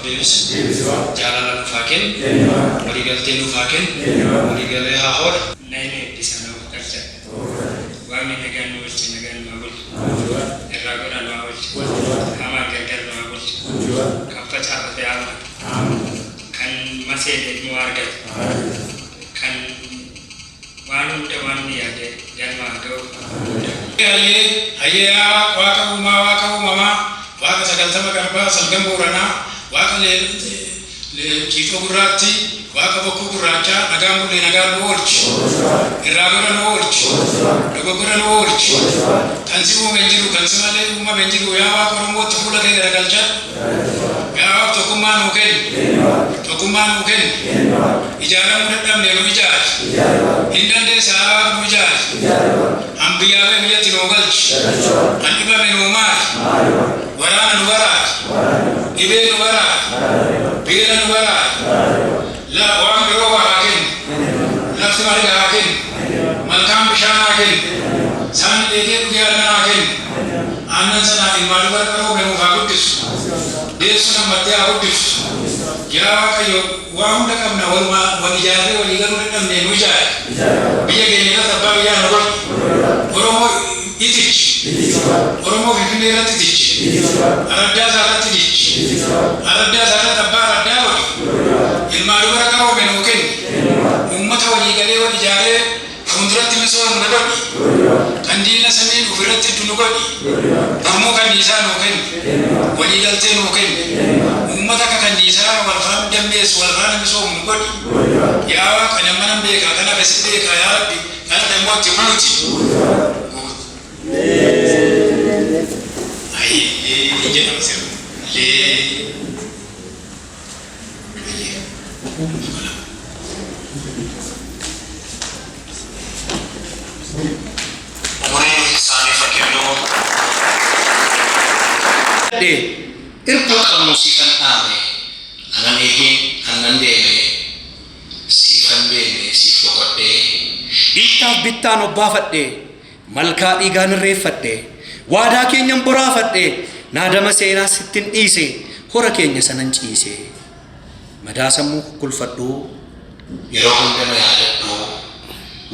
deebis jaalala nufaa kenni waliigaltee nufaa kenni waliigalee haa horu naayinee bisa nama qarca waamni nagaan nu bulchi nagaan nu bulchi irraa godhan nu bulchi hamaa gargar nu bulchi kan facaafate haama kan maseene nu argate kan waan hunda waan ni yaade galmaa ga'u hayyaa waaqa uumamaa waaqa sagaltama garbaa salgan booranaa waaqa kiitoo gurraatti waaqa bokkuu gurraachaa nagaan bullee nagaan nu oolchi irraa godha nu oolchi dogoggora nu oolchi kan si uume jiru kan si malee uumame jiru yaa waaqa oromootti fuula kee garagalcha yaa waaqa tokkummaa nuu kenni ijaaramuu dadhabne nu ijaari hin dandeessa haa waaqa nu ijaari hambiyyaabee biyyatti nuu galchi han dhibame nuu maari waraana nu baraati dhibee nu baraati beela nu baraati waan biroo haa kenni lafti marga haa kenni malkaan bishaan haa kenni saani dheedee dhugee aannan haa kenni aannan sanaa ilmaa dubara qaroo beemuuf haa guddisu deessu nammattee haa guddisu yaa waaqayyo waa hunda qabna wal ijaarree walii galuu dadhabne nu ijaari biyya keenya irratti abbaa biyyaa nu godhu oromoo itichi oromoo finfinnee irratti itichi araddaa isaa irratti itichi araddaa isaa irratti abbaa araddaa godhi ilmaa dubara qaroo beemuuf kenni uummata walii galee wal ijaaree fuulduratti misooma nu godhi kan diina samii ofirratti nu godhi gurmuu kanniisaa nuu kenni waliigaltee nuu kenni uummata akka kanniisaa walfaana dammeessu walfaana misoomu nu godhi yaa waaqa nama nan beekaa kan akkasi beekaa yaa rabbi kana dammoo itti buluuti jedhama sirna umurii isaanii fakkeenyuu irkoo qabnu siifan dhaame anan eegeen anan deeme siifan deeme siif boqodhee dhiittaaf bittaan obbaafadhee malkaa dhiigaan irreeffadhee waadaa keenyan boraafadhee naadama seenaa sittin dhiise hora keenya sanan ciise madaa sammuu kulfadhuu yeroo hundana yaadadhuu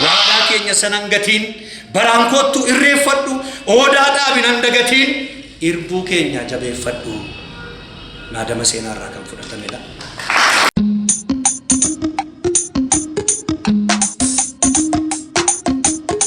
waadaa keenya sanan gatiin baraan kottu irreeffadhu oodaa dhaabinan dagatiin irbuu keenya jabeeffadhu naadama seenaa irraa kan fudhatamedha.